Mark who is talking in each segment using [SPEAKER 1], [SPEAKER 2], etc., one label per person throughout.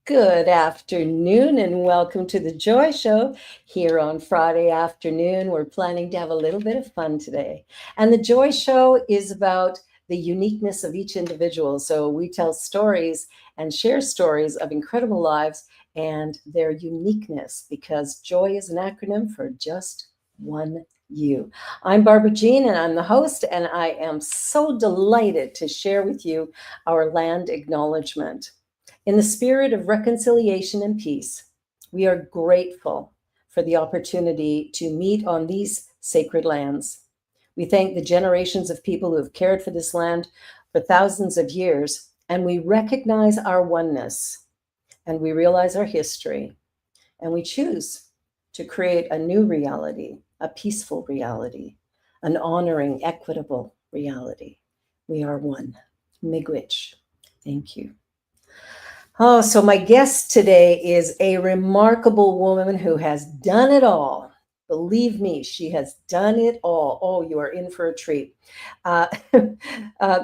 [SPEAKER 1] Good afternoon and welcome to the Joy Show here on Friday afternoon. We're planning to have a little bit of fun today. And the Joy Show is about the uniqueness of each individual. So we tell stories and share stories of incredible lives and their uniqueness, because joy is an acronym for just one you. I'm Barbara Jean and I'm the host, and I am so delighted to share with you our land acknowledgement. In the spirit of reconciliation and peace, we are grateful for the opportunity to meet on these sacred lands. We thank the generations of people who have cared for this land for thousands of years, and we recognize our oneness, and we realize our history, and we choose to create a new reality, a peaceful reality, an honoring, equitable reality. We are one. Miigwech. Thank you. Oh, so my guest today is a remarkable woman who has done it all. Believe me, she has done it all. Oh, you are in for a treat.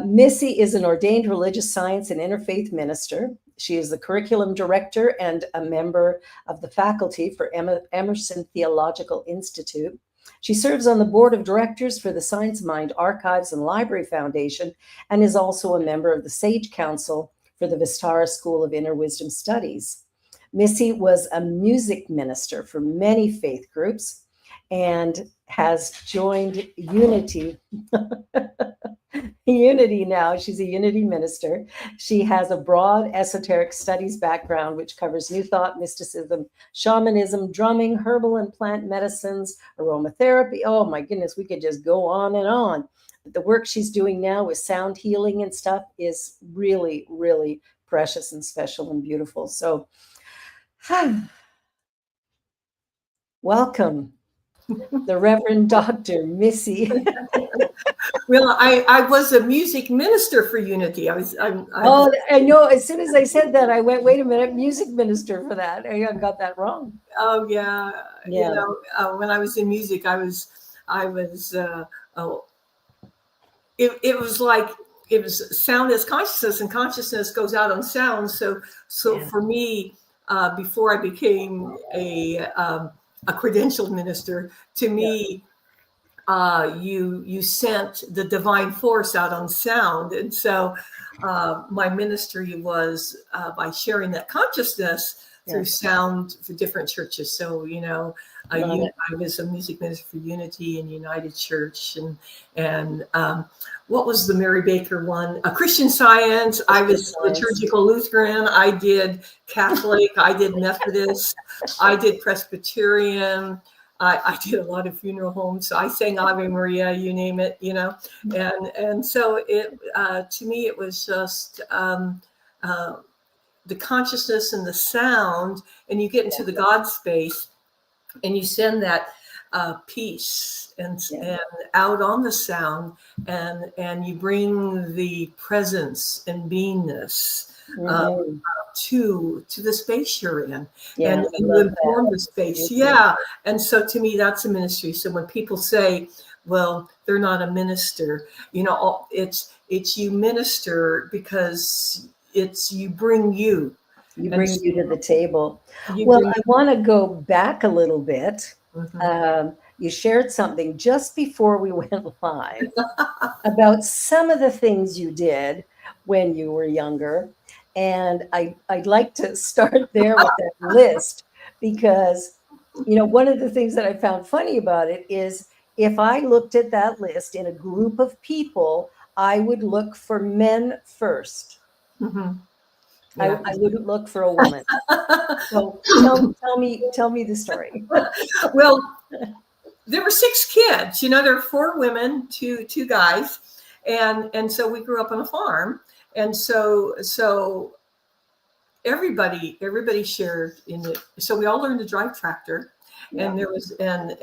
[SPEAKER 1] Missy is an ordained religious science and interfaith minister. She is the curriculum director and a member of the faculty for Emerson Theological Institute. She serves on the board of directors for the Science Mind Archives and Library Foundation, and is also a member of the Sage Council for the Vistara School of Inner Wisdom Studies. Missy was a music minister for many faith groups and has joined Unity. Unity now. She's a Unity minister. She has a broad esoteric studies background, which covers New Thought, mysticism, shamanism, drumming, herbal and plant medicines, aromatherapy. Oh my goodness, we could just go on and on. The work she's doing now with sound healing and stuff is really, really precious and special and beautiful. So, welcome, the Reverend Dr. Missy.
[SPEAKER 2] Well, I was a music minister for Unity. I
[SPEAKER 1] know. As soon as I said that, I went, wait a minute, music minister for that. I got that wrong.
[SPEAKER 2] Oh, yeah. You know, when I was in music, it was like, it was sound as consciousness, and consciousness goes out on sound. So for me, before I became a credentialed minister, to me, you sent the divine force out on sound. And so my ministry was by sharing that consciousness through sound for different churches. So, you know, I was a music minister for Unity and United Church, and what was the Mary Baker one? Christian Science. I was liturgical Lutheran. I did Catholic. I did Methodist. I did Presbyterian. I did a lot of funeral homes. So I sang Ave Maria, you name it, you know. And so it to me, it was just the consciousness and the sound, and you get into the God space, and you send that peace and out on the sound, and you bring the presence and beingness to the space you're in, and you inform the space. Yeah. And so to me, that's a ministry. So when people say, well, they're not a minister, you know, it's you minister because you bring you
[SPEAKER 1] to the table. Well, I want to go back a little bit. You shared something just before we went live about some of the things you did when you were younger. And I'd like to start there with that list, because, you know, one of the things that I found funny about it is, if I looked at that list in a group of people, I would look for men first. I wouldn't look for a woman. So tell me the story.
[SPEAKER 2] Well, there were 6 kids. You know, there were 4 women, two guys, and so we grew up on a farm, and so everybody shared in it. So we all learned to drive tractor, and there was and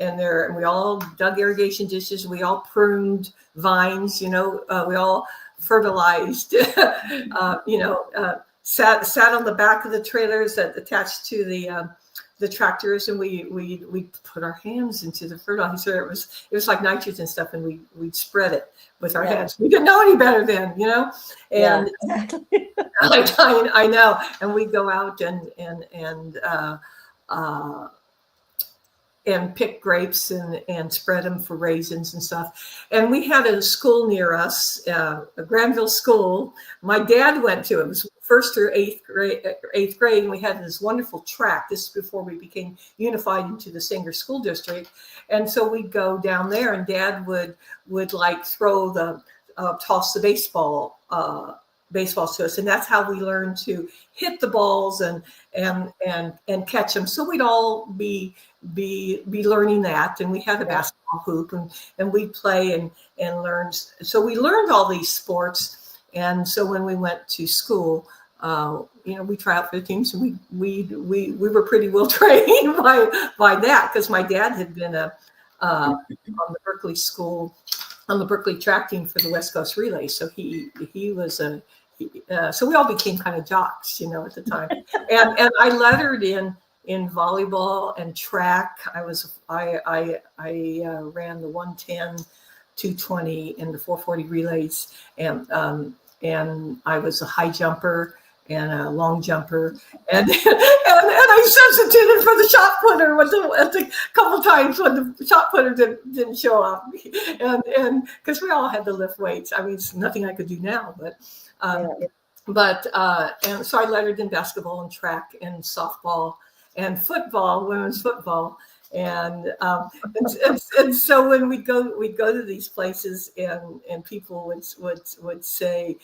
[SPEAKER 2] we all dug irrigation ditches. We all pruned vines. You know, we all fertilized. Sat on the back of the trailers that attached to the tractors, and we put our hands into the fertilizer. It was like nitrogen stuff, and we'd spread it with our hands. We didn't know any better then, you know. And
[SPEAKER 1] exactly.
[SPEAKER 2] I know. And we'd go out and pick grapes and spread them for raisins and stuff. And we had a school near us, a Granville school. My dad went to it. It was first through eighth grade, and we had this wonderful track. This is before we became unified into the Sanger School District. And so we'd go down there, and Dad would like throw toss the baseballs to us, and that's how we learned to hit the balls and catch them. So we'd all be learning that, and we had a basketball hoop, and we'd play and learn. So we learned all these sports, and so when we went to school, we try out for the teams, and we were pretty well trained by that, because my dad had been on the Berkeley school, on the Berkeley track team for the West Coast Relay. So he was so we all became kind of jocks, at the time. And I lettered in volleyball and track. I ran the 110, 220, and the 440 relays, and I was a high jumper and a long jumper, and I substituted for the shot putter a couple times when the shot putter didn't show up, and because we all had to lift weights. I mean, it's nothing I could do now, and so I lettered in basketball and track and softball and football, women's football. And so when we'd go to these places, and people would say,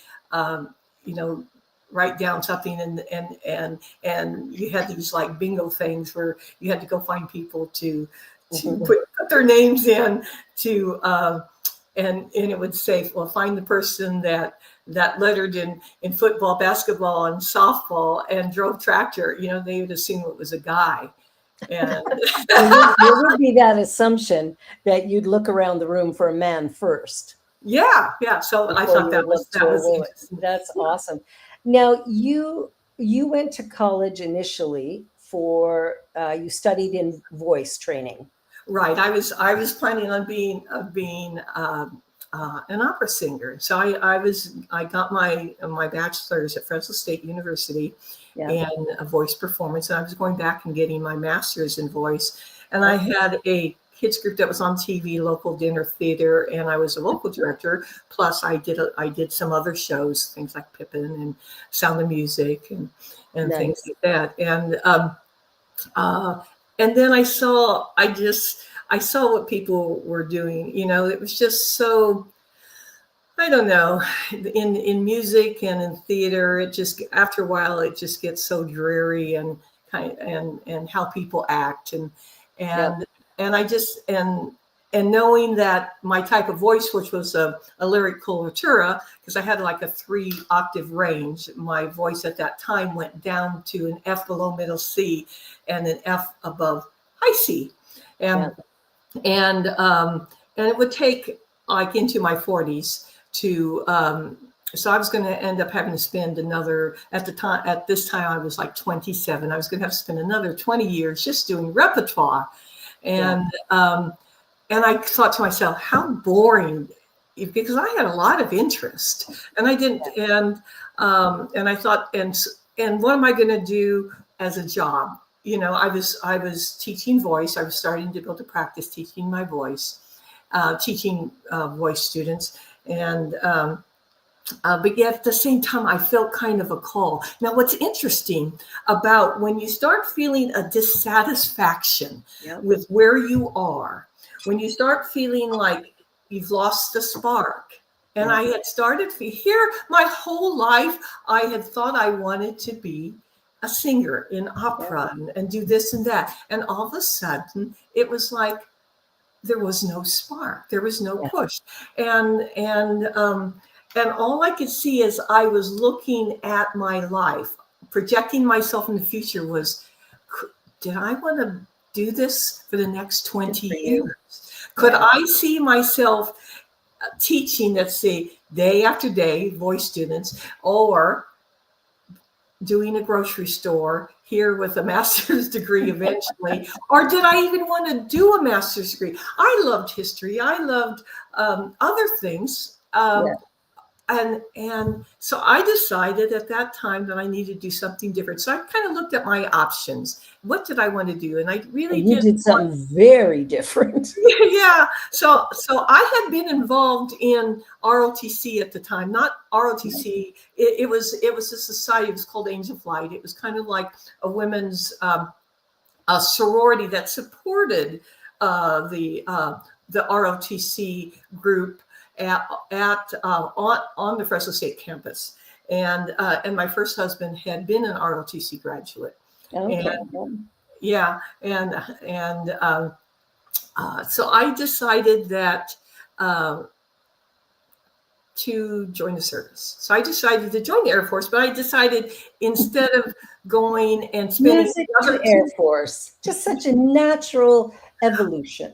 [SPEAKER 2] write down something, and you had these like bingo things where you had to go find people to put their names in and it would say, well, find the person that lettered in football, basketball, and softball and drove tractor. They would assume it was a guy. And
[SPEAKER 1] there would be that assumption that you'd look around the room for a man first.
[SPEAKER 2] Yeah. So I thought that was
[SPEAKER 1] that's awesome. Now you went to college initially for you studied in voice training.
[SPEAKER 2] Right. I was planning on being an opera singer. So I got my bachelor's at Fresno State University in a voice performance, and I was going back and getting my master's in voice. And I had a kids group that was on TV, local dinner theater, and I was a local director. Plus, I did some other shows, things like Pippin and Sound of Music and nice. Things like that. And then I saw what people were doing. It was just so, I don't know, in music and in theater, it just, after a while, it just gets so dreary and how people act and I just, and knowing that my type of voice, which was a lyric coloratura, because I had like a 3-octave range, my voice at that time went down to an F below middle C and an F above high C. And it would take like into my 40s to, so I was going to end up having to spend another, at this time I was like 27. I was going to have to spend another 20 years just doing repertoire. And I thought to myself, how boring, because I had a lot of interest, and I didn't, and I thought, and what am I going to do as a job? I was teaching voice. I was starting to build a practice teaching my voice, teaching voice students, and but yet at the same time, I felt kind of a call. Now, what's interesting about when you start feeling a dissatisfaction with where you are, when you start feeling like you've lost the spark, and I had started here my whole life, I had thought I wanted to be a singer in opera and do this and that. And all of a sudden, it was like there was no spark. There was no push. And all I could see as I was looking at my life, projecting myself in the future, was, did I want to do this for the next 20 years? Could I see myself teaching, let's say, day after day, voice students, or doing a grocery store here with a master's degree eventually, or did I even want to do a master's degree? I loved history. I loved other things. And so I decided at that time that I needed to do something different. So I kind of looked at my options. What did I want to do? And I really
[SPEAKER 1] did something very different.
[SPEAKER 2] Yeah. So I had been involved in ROTC at the time, not ROTC. It was a society. It was called Angel Flight. It was kind of like a women's a sorority that supported the ROTC group on the Fresno State campus. And my first husband had been an ROTC graduate.
[SPEAKER 1] Okay.
[SPEAKER 2] So I decided that to join the service. So I decided to join the Air Force, but I decided instead of going and spending
[SPEAKER 1] music to Air Force, just such a natural evolution.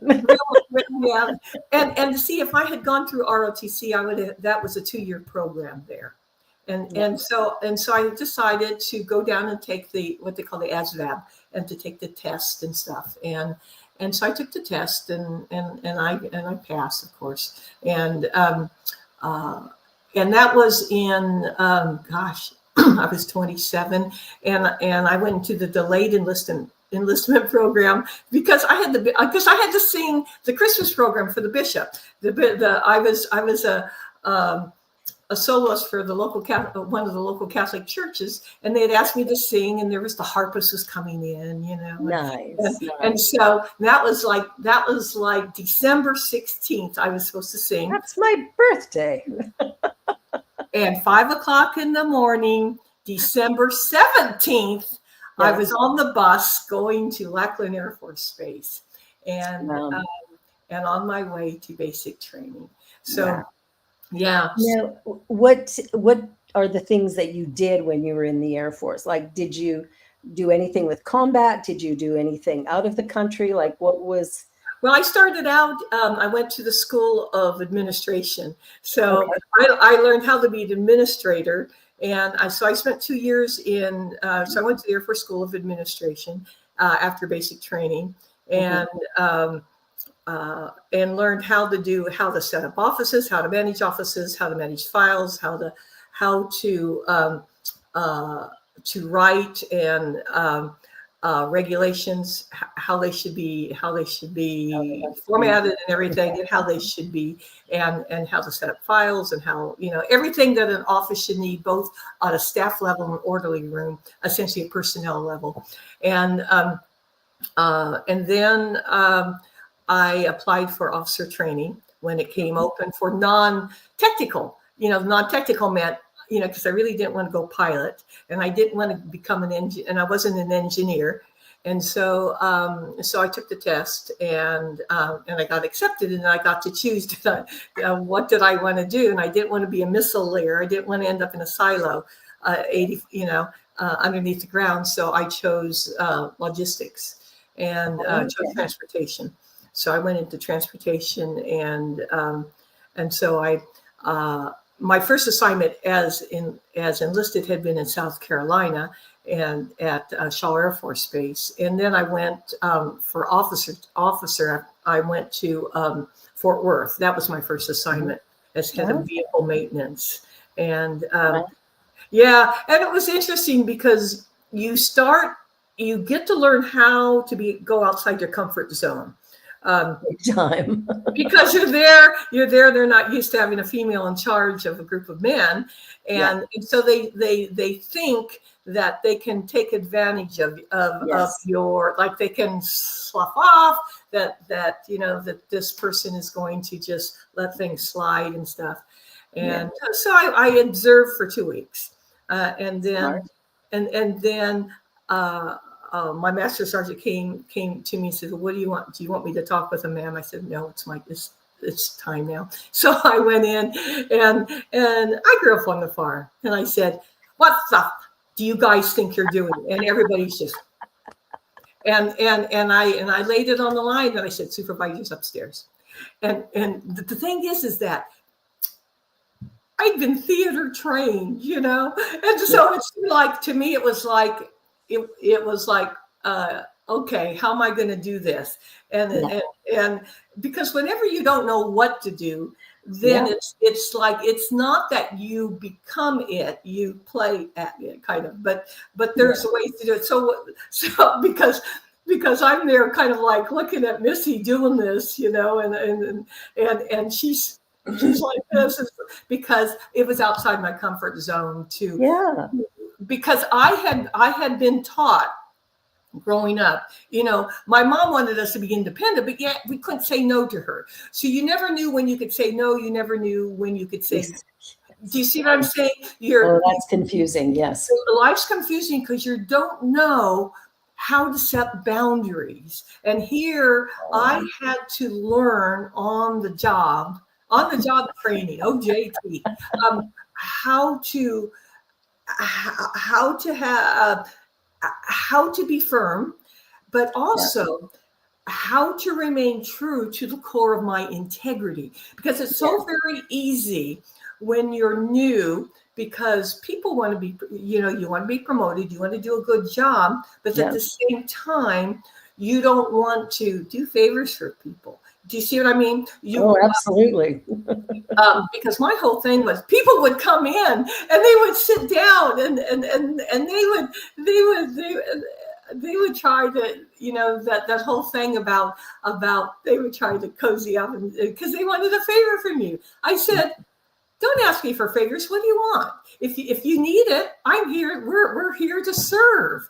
[SPEAKER 2] Yeah, and to see if I had gone through ROTC, I would have. That was a 2-year program there, and so I decided to go down and take what they call the ASVAB, and to take the test and stuff, and so I took the test and I passed, of course, and that was in I was 27, and I went into the delayed enlistment program because I had to sing the Christmas program for the bishop. I was a soloist for the local one of the local Catholic churches, and they had asked me to sing, and there was the harpist was coming in,
[SPEAKER 1] Nice.
[SPEAKER 2] And so that was like December 16th. I was supposed to sing.
[SPEAKER 1] That's my birthday.
[SPEAKER 2] And 5:00 in the morning, December 17th, I was on the bus going to Lackland Air Force Base, and on my way to basic training. So, yeah.
[SPEAKER 1] Now, what are the things that you did when you were in the Air Force? Like, did you do anything with combat? Did you do anything out of the country? Like, what was?
[SPEAKER 2] Well, I started out, I went to the School of Administration. So I learned how to be an administrator. And so I spent 2 years so I went to the Air Force School of Administration after basic training, and learned how to set up offices, how to manage offices, how to manage files, how to write and regulations, how they should be formatted and everything, and how they should be, and how to set up files, and how, everything that an office should need, both on a staff level and orderly room, essentially a personnel level. And then I applied for officer training when it came open for non-technical. Non-technical meant, because I really didn't want to go pilot, and I didn't want to become an engineer, and I wasn't an engineer. And so I took the test, and I got accepted, and I got to choose what did I want to do. And I didn't want to be a missile layer. I didn't want to end up in a silo, underneath the ground. So I chose logistics and chose transportation. So I went into transportation, and so my first assignment as enlisted had been in South Carolina and at Shaw Air Force Base. And then I went for officer. I went to Fort Worth. That was my first assignment as head of vehicle maintenance. And and it was interesting because you get to learn how to go outside your comfort zone.
[SPEAKER 1] Time.
[SPEAKER 2] Because you're there, they're not used to having a female in charge of a group of men. And so they think that they can take advantage of your, like they can slough off that this person is going to just let things slide and stuff. And so I observed for 2 weeks. And then my master sergeant came to me and said, "What do you want? Do you want me to talk with a man?" I said, "No, it's time now." So I went in, and I grew up on the farm, and I said, "What the do you guys think you're doing?" And everybody's just, and I laid it on the line, and I said, "Supervisor's upstairs." And the thing is that I'd been theater trained, and so it's like, to me, it was like, okay, how am I going to do this? And because whenever you don't know what to do, then it's like, it's not that you become it, you play at it, kind of, but there's ways to do it. So because I'm there kind of like looking at Missy doing this, and she's like this, because it was outside my comfort zone too.
[SPEAKER 1] Yeah.
[SPEAKER 2] Because I had been taught growing up, my mom wanted us to be independent, but yet we couldn't say no to her. So you never knew when you could say no. You never knew when you could say. Yes. Do you see what I'm saying?
[SPEAKER 1] That's confusing. Yes.
[SPEAKER 2] Life's confusing because you don't know how to set boundaries. And here I had to learn on the job training, OJT, how to be firm, but also how to remain true to the core of my integrity, because it's so very easy when you're new, because people want to be, you want to be promoted, you want to do a good job, but at the same time, you don't want to do favors for people. Do you see what I mean?
[SPEAKER 1] Absolutely.
[SPEAKER 2] Because my whole thing was, people would come in and they would sit down and they would try to, that whole thing about they would try to cozy up, because they wanted a favor from you. I said, don't ask me for favors. What do you want? If you need it, I'm here. We're here to serve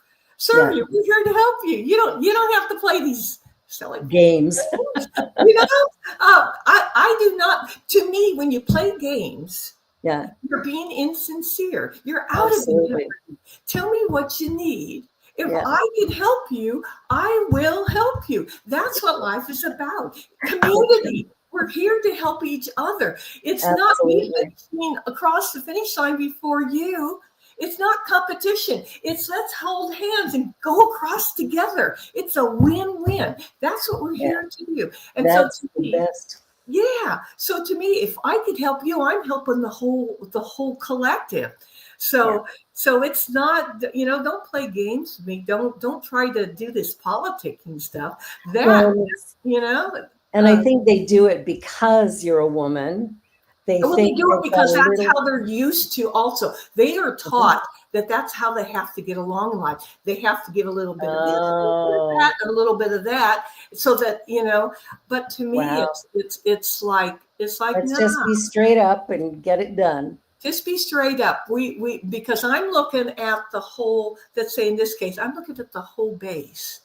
[SPEAKER 2] you. We're here to help you. You don't have to play these silly
[SPEAKER 1] games.
[SPEAKER 2] I do not. To me, when you play games, you're being insincere. You're out of it. Tell me what you need. If I can help you, I will help you. That's what life is about. Community. We're here to help each other. It's not me being across the finish line before you. It's not competition. It's let's hold hands and go across together. It's a win-win. That's what we're here to do. And
[SPEAKER 1] that's so to me, the best.
[SPEAKER 2] Yeah. So to me, if I could help you, I'm helping the whole collective. So it's not, don't play games with me. Don't try to do this politicking stuff.
[SPEAKER 1] And I think they do it because you're a woman.
[SPEAKER 2] They do it because that's how they're used to. Also, they are taught that that's how they have to get along in life. They have to give a little bit of this, a little bit of that, and a little bit of that, so that But to me, it's like let's
[SPEAKER 1] just be straight up and get it done.
[SPEAKER 2] Just be straight up. We because I'm looking at the whole. Let's say in this case, I'm looking at the whole base.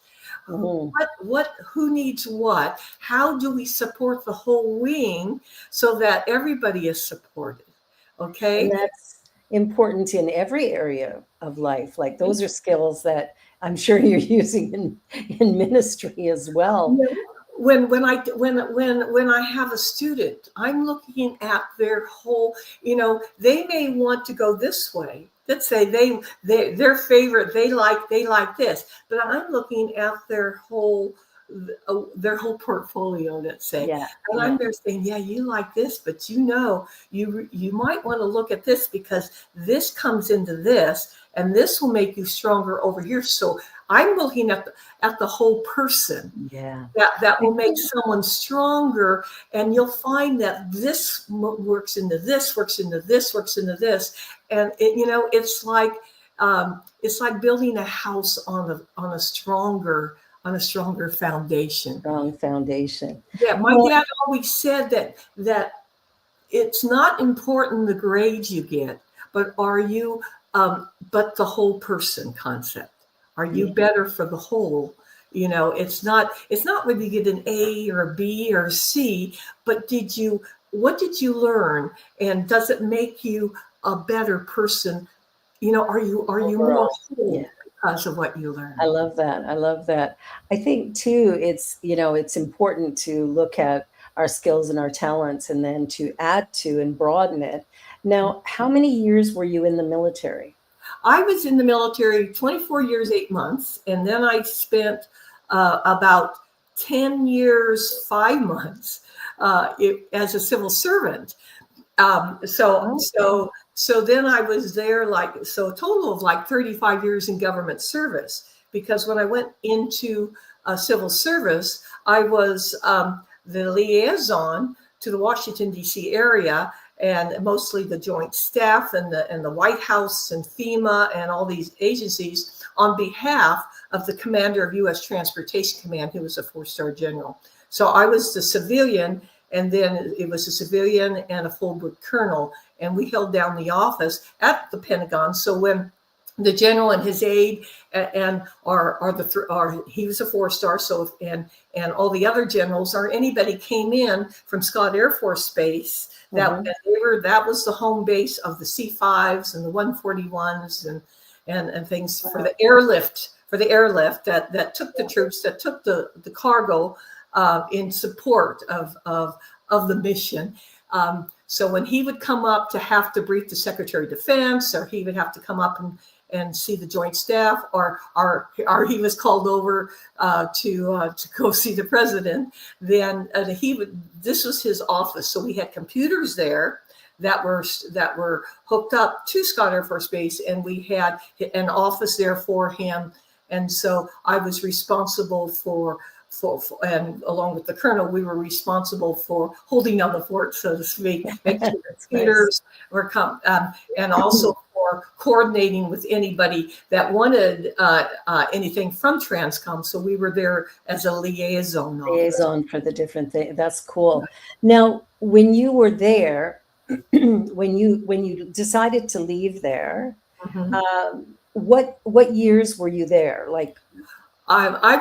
[SPEAKER 2] Who needs what? How do we support the whole wing so that everybody is supported? Okay.
[SPEAKER 1] And that's important in every area of life. Like those are skills that I'm sure you're using in ministry as well.
[SPEAKER 2] When I have a student, I'm looking at their whole, they may want to go this way. Let's say their favorite, they like this, but I'm looking at their whole portfolio, let's say. And I'm there saying, you like this, but you might want to look at this, because this comes into this and this will make you stronger over here. So I'm looking at the whole person. That will make someone stronger, and you'll find that this works into this, works into this, works into this, and it's like building a house on a stronger foundation.
[SPEAKER 1] Strong foundation.
[SPEAKER 2] Yeah, my dad always said that it's not important the grades you get, but but the whole person concept. Are you better for the whole? It's not whether you get an A or a B or a C, but what did you learn? And does it make you a better person? Are you more whole because of what you learned?
[SPEAKER 1] I love that. I think too, it's important to look at our skills and our talents and then to add to and broaden it. Now, how many years were you in the military?
[SPEAKER 2] I was in the military 24 years, 8 months. And then I spent about 10 years, 5 months as a civil servant. So then I was there a total of like 35 years in government service, because when I went into civil service, I was the liaison to the Washington, D.C. area, and mostly the Joint Staff and the White House and FEMA and all these agencies on behalf of the commander of U.S. Transportation Command, who was a 4-star general. So I was the civilian, and then it was a civilian and a full-blood colonel, and we held down the office at the Pentagon. So when the general and his aide and he was a 4-star, so and all the other generals or anybody came in from Scott Air Force Base, that was the home base of the C-5s and the 141s and things for the airlift that took the troops, that took the cargo in support of the mission. So when he would come up to have to brief the Secretary of Defense, or he would have to come up and see the Joint Staff, or he was called over to go see the president, then this was his office. So we had computers there that were hooked up to Scott Air Force Base, and we had an office there for him. And so I was responsible for and along with the colonel, we were responsible for holding down the fort, so to speak, making sure the computers were and also for coordinating with anybody that wanted anything from Transcom. So we were there as a liaison
[SPEAKER 1] for the different things. That's cool. Now, when you were there, when you decided to leave there, what years were you there? Like,
[SPEAKER 2] I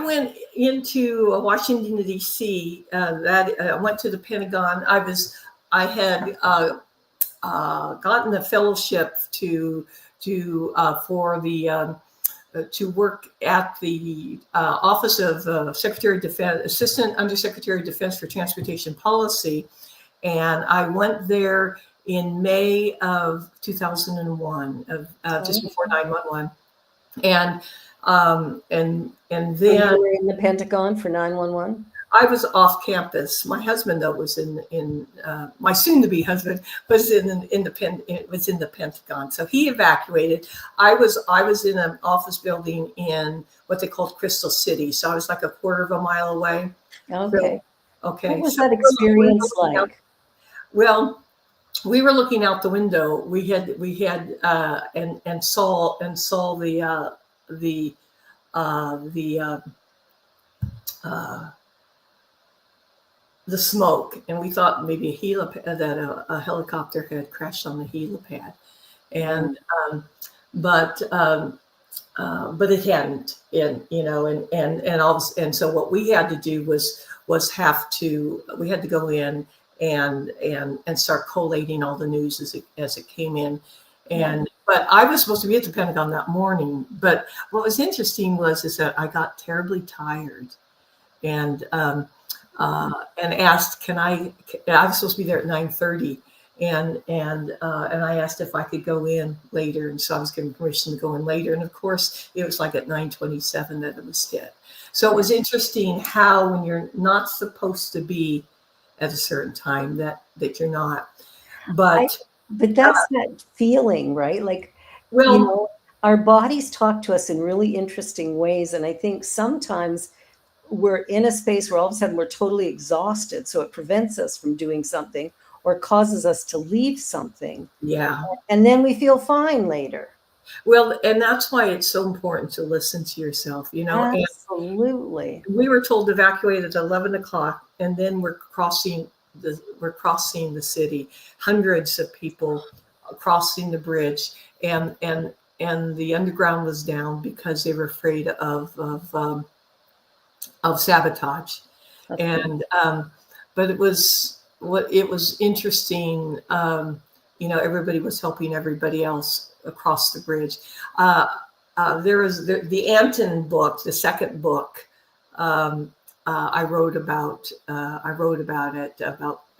[SPEAKER 2] went into Washington, D.C. I went to the Pentagon. I had gotten a fellowship to work at the Office of Secretary of Defense, Assistant Undersecretary of Defense for Transportation Policy, and I went there in May of 2001, just before 9/11, and then
[SPEAKER 1] so you were in the Pentagon for 9/11.
[SPEAKER 2] I was off campus. My husband, though, was in my soon-to-be husband was in the Pentagon. So he evacuated. I was in an office building in what they called Crystal City. So I was like a quarter of a mile away.
[SPEAKER 1] Okay.
[SPEAKER 2] Okay.
[SPEAKER 1] What was that experience like?
[SPEAKER 2] Well, we were looking out the window. We had and saw the smoke, and we thought maybe a helicopter had crashed on the helipad, and but it hadn't, and so what we had to do was we had to go in and start collating all the news as it came in. But I was supposed to be at the Pentagon that morning. But what was interesting is that I got terribly tired, and asked, I was supposed to be there at 9:30, and I asked if I could go in later, and so I was given permission to go in later. And of course, it was like at 9:27 that it was hit. So it was interesting how when you're not supposed to be at a certain time that you're not. But
[SPEAKER 1] that's that feeling, right? Like, our bodies talk to us in really interesting ways. And I think sometimes we're in a space where all of a sudden we're totally exhausted. So it prevents us from doing something or causes us to leave something.
[SPEAKER 2] Yeah.
[SPEAKER 1] And then we feel fine later.
[SPEAKER 2] Well, and that's why it's so important to listen to yourself,
[SPEAKER 1] Absolutely.
[SPEAKER 2] And we were told to evacuate at 11 o'clock, and then we're crossing the city, hundreds of people crossing the bridge, and the underground was down because they were afraid of sabotage.
[SPEAKER 1] Okay.
[SPEAKER 2] And but it was interesting. Everybody was helping everybody else across the bridge. There was the Anton book, the second book. I wrote about it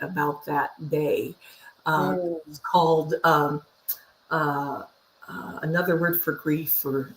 [SPEAKER 2] about that day. It's called Another Word for Grief, or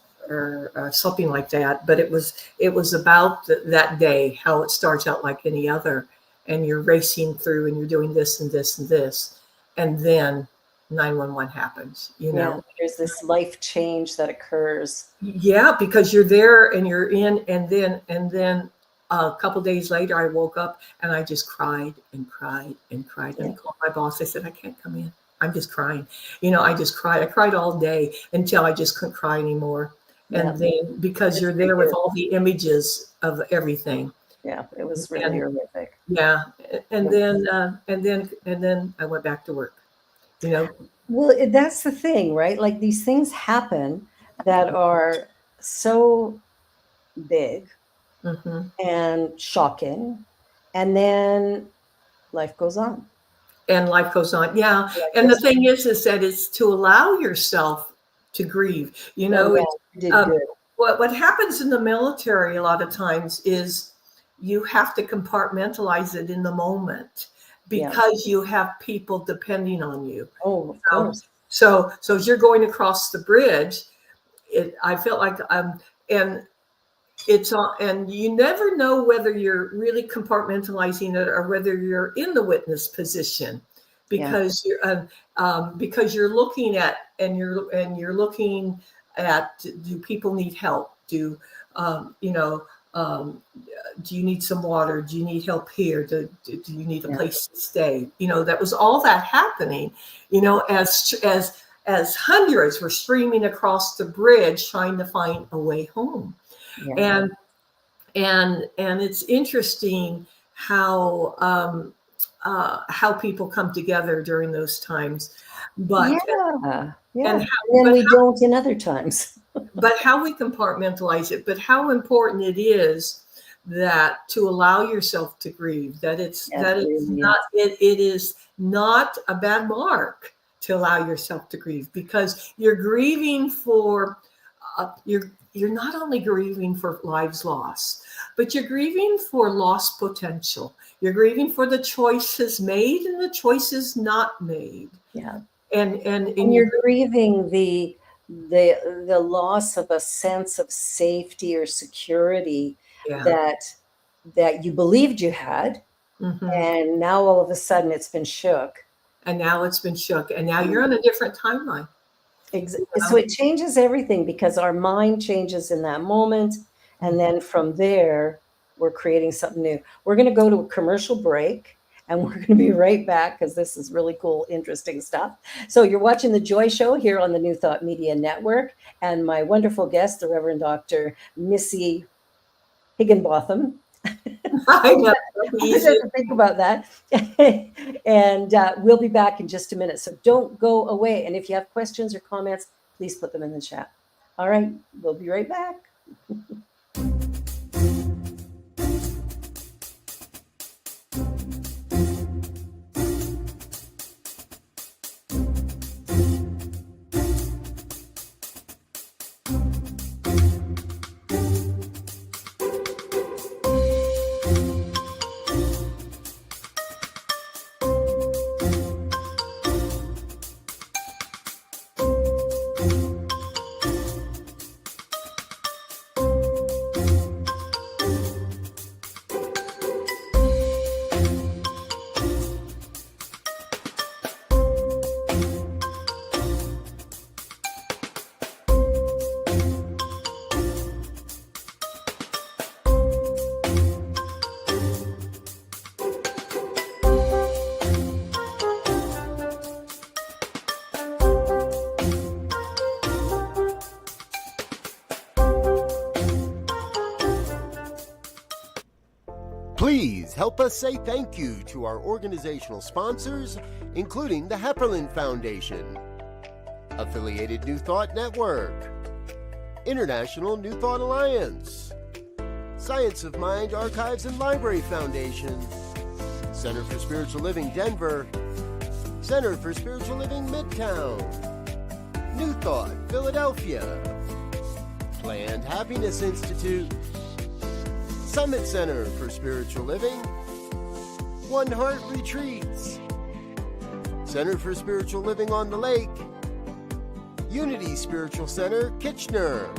[SPEAKER 2] something like that. But it was about that day, how it starts out like any other, and you're racing through and you're doing this and this and this. And then 911 happens,
[SPEAKER 1] There's this life change that occurs.
[SPEAKER 2] Yeah, because you're there and you're in, and then a couple days later, I woke up and I just cried and cried and cried. And I called my boss. I said, I can't come in. I'm just crying. I just cried. I cried all day until I just couldn't cry anymore. And then because you're there with all the images of everything.
[SPEAKER 1] Yeah, it was really horrific.
[SPEAKER 2] Yeah, and then I went back to work.
[SPEAKER 1] Well, that's the thing, right? Like these things happen that are so big and shocking, and then life goes on.
[SPEAKER 2] And life goes on. Yeah. And the thing is that it's to allow yourself to grieve. What happens in the military a lot of times is you have to compartmentalize it in the moment because you have people depending on you.
[SPEAKER 1] Oh, of course.
[SPEAKER 2] So as you're going across the bridge, I felt like and it's on, and you never know whether you're really compartmentalizing it or whether you're in the witness position, because you're looking at and you're looking at, do people need help? Do you need some water? Do you need help here? Do you need a place to stay? That was all that happening, as hundreds were streaming across the bridge trying to find a way home. And it's interesting how people come together during those times, but
[SPEAKER 1] and we don't in other times.
[SPEAKER 2] But how we compartmentalize it, but how important it is that to allow yourself to grieve, that it is not a bad mark to allow yourself to grieve, because you're grieving for you're not only grieving for lives lost, but you're grieving for lost potential. You're grieving for the choices made and the choices not made.
[SPEAKER 1] Yeah.
[SPEAKER 2] And
[SPEAKER 1] you're grieving the loss of a sense of safety or security that you believed you had. And now all of a sudden it's been shook.
[SPEAKER 2] And now it's been shook. And now you're on a different timeline.
[SPEAKER 1] So it changes everything, because our mind changes in that moment. And then from there, we're creating something new. We're going to go to a commercial break, and we're going to be right back, because this is really cool, interesting stuff. So you're watching The Joy Show here on the New Thought Media Network. And my wonderful guest, the Reverend Dr. Missy Higginbotham. I had to think about that. And we'll be back in just a minute. So don't go away. And if you have questions or comments, please put them in the chat. All right, we'll be right back.
[SPEAKER 3] Please help us say thank you to our organizational sponsors, including the Hepperlin Foundation, Affiliated New Thought Network, International New Thought Alliance, Science of Mind Archives and Library Foundation, Center for Spiritual Living Denver, Center for Spiritual Living Midtown, New Thought Philadelphia, Planned Happiness Institute, Summit Center for Spiritual Living, One Heart Retreats, Center for Spiritual Living on the Lake, Unity Spiritual Center, Kitchener,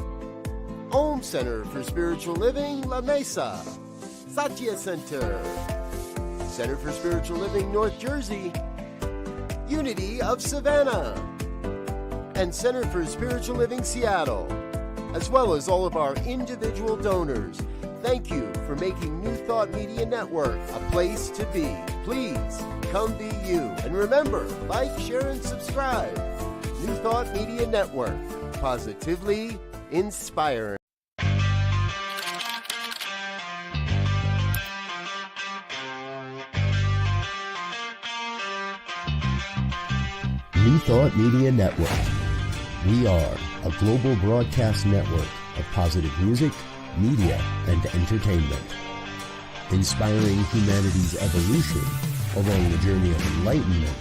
[SPEAKER 3] Om Center for Spiritual Living, La Mesa, Satya Center, Center for Spiritual Living, North Jersey, Unity of Savannah, and Center for Spiritual Living, Seattle, as well as all of our individual donors. Thank you for making New Thought Media Network a place to be. Please come be you. And remember, like, share, and subscribe. New Thought Media Network, positively inspiring. New Thought Media Network. We are a global broadcast network of positive music, media, and entertainment, inspiring humanity's evolution along the journey of enlightenment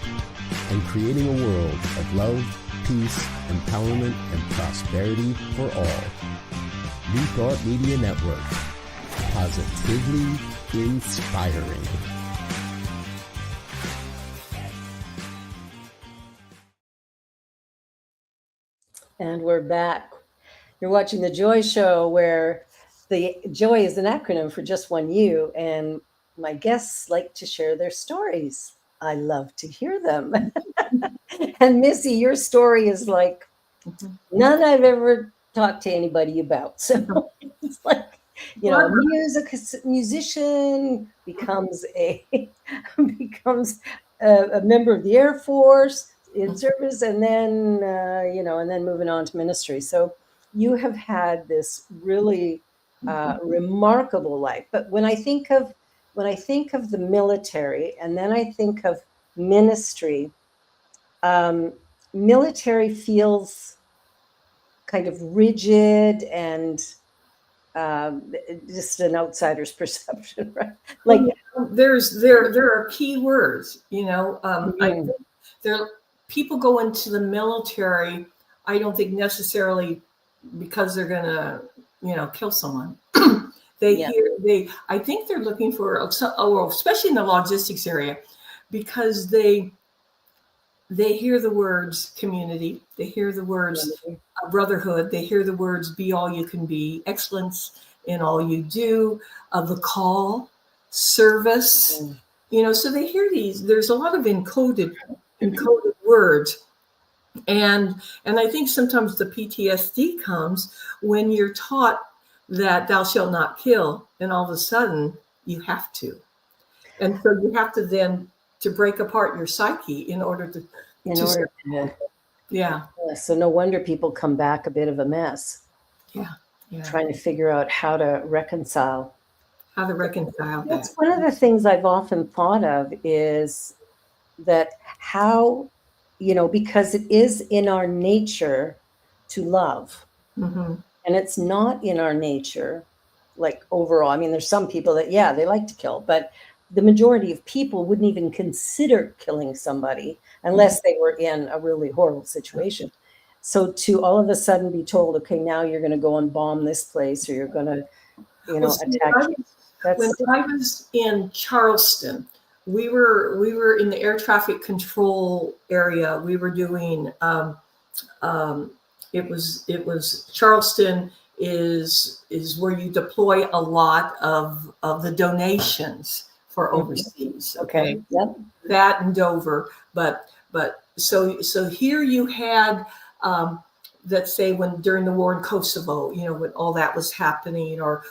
[SPEAKER 3] and creating a world of love, peace, empowerment, and prosperity for all. New Thought Media Network, positively inspiring.
[SPEAKER 1] And we're back. You're watching The Joy Show, where the joy is an acronym for just one U, and my guests like to share their stories. I love to hear them. And Missy, your story is like none I've ever talked to anybody about. So it's like, you know, musician becomes a member of the Air Force in service, and then and then moving on to ministry. So you have had this really remarkable life. But when I think of the military, and then I think of ministry, military feels kind of rigid and just an outsider's perception, right? Like
[SPEAKER 2] there are key words, I think people go into the military, I don't think necessarily because they're gonna, kill someone. I think they're looking for, especially in the logistics area, because they hear the words community, they hear the words brotherhood, they hear the words be all you can be, excellence in all you do, the call, service, so they hear these. There's a lot of encoded words. And I think sometimes the PTSD comes when you're taught that thou shalt not kill, and all of a sudden you have to. And so you have to then to break apart your psyche in order to. Yeah.
[SPEAKER 1] So no wonder people come back a bit of a mess.
[SPEAKER 2] Yeah.
[SPEAKER 1] Trying to figure out how to reconcile. That's one of the things I've often thought of is that how, because it is in our nature to love. Mm-hmm. And it's not in our nature, like overall. I mean, there's some people that, they like to kill, but the majority of people wouldn't even consider killing somebody unless they were in a really horrible situation. So to all of a sudden be told, okay, now you're going to go and bomb this place, or you're going to, attack.
[SPEAKER 2] When I was in Charleston, we were in the air traffic control area. We were doing, it was Charleston is where you deploy a lot of the donations for overseas. Okay.
[SPEAKER 1] Yep.
[SPEAKER 2] That and Dover. But so here you had, let's say when during the war in Kosovo, when all that was happening, or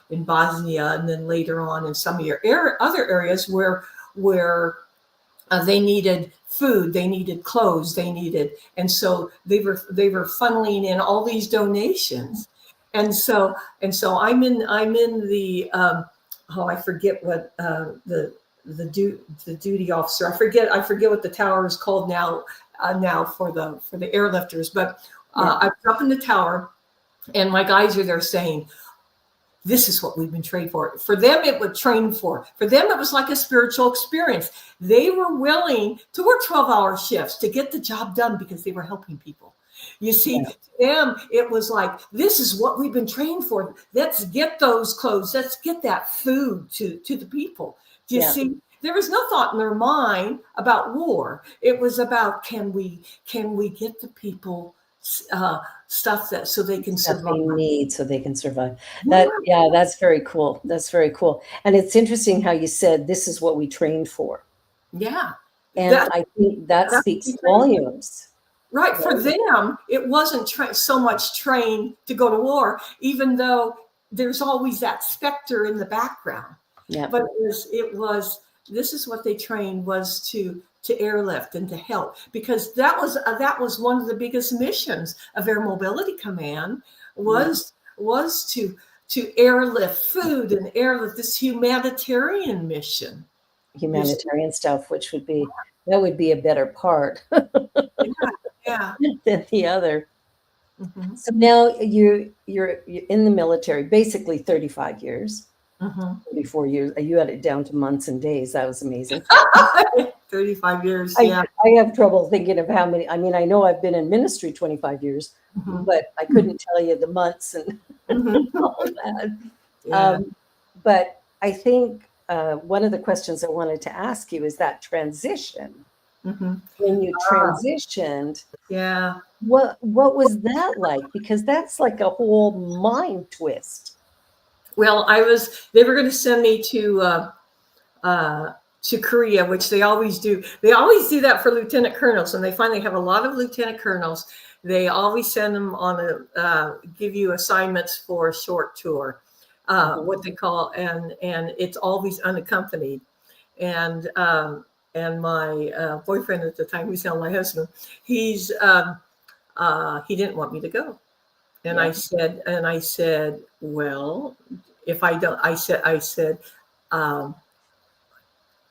[SPEAKER 2] in Bosnia, and then later on in some of your other areas where they needed food, they needed clothes, and so they were funneling in all these donations, and so I'm in the I forget what the duty officer, I forget what the tower is called now for the airlifters, but I was up in the tower, and my guys are there saying, this is what we've been trained for. For them, it was trained for. For them, it was like a spiritual experience. They were willing to work 12-hour shifts to get the job done because they were helping people. You see, to them, it was like, this is what we've been trained for. Let's get those clothes. Let's get that food to the people. Do you see? There was no thought in their mind about war. It was about, can we get the people stuff that so they can
[SPEAKER 1] That
[SPEAKER 2] survive.
[SPEAKER 1] they need so they can survive. That's very cool. That's very cool. And it's interesting how you said this is what we trained for.
[SPEAKER 2] Yeah.
[SPEAKER 1] And I think that speaks volumes.
[SPEAKER 2] Right. For them, it wasn't so much trained to go to war, even though there's always that specter in the background.
[SPEAKER 1] Yeah.
[SPEAKER 2] But it was this is what they trained was to airlift and to help, because that was one of the biggest missions of Air Mobility Command was to airlift food and airlift this humanitarian mission.
[SPEAKER 1] Humanitarian stuff, which would be a better part than the other.
[SPEAKER 2] Mm-hmm.
[SPEAKER 1] So now you're in the military, basically 35 years. 34 years. You had it down to months and days. That was amazing.
[SPEAKER 2] 35 years.
[SPEAKER 1] I have trouble thinking of how many. I mean, I know I've been in ministry 25 years, but I couldn't tell you the months and all that.
[SPEAKER 2] Yeah.
[SPEAKER 1] But I think one of the questions I wanted to ask you is that transition. When you transitioned, what was that like? Because that's like a whole mind twist.
[SPEAKER 2] Well, they were going to send me to Korea, which they always do. They always do that for lieutenant colonels, and they finally have a lot of lieutenant colonels. They always send them on give you assignments for a short tour, what they call, and it's always unaccompanied. And my boyfriend at the time, who's now my husband, he didn't want me to go. And I said, well, if I don't, I said,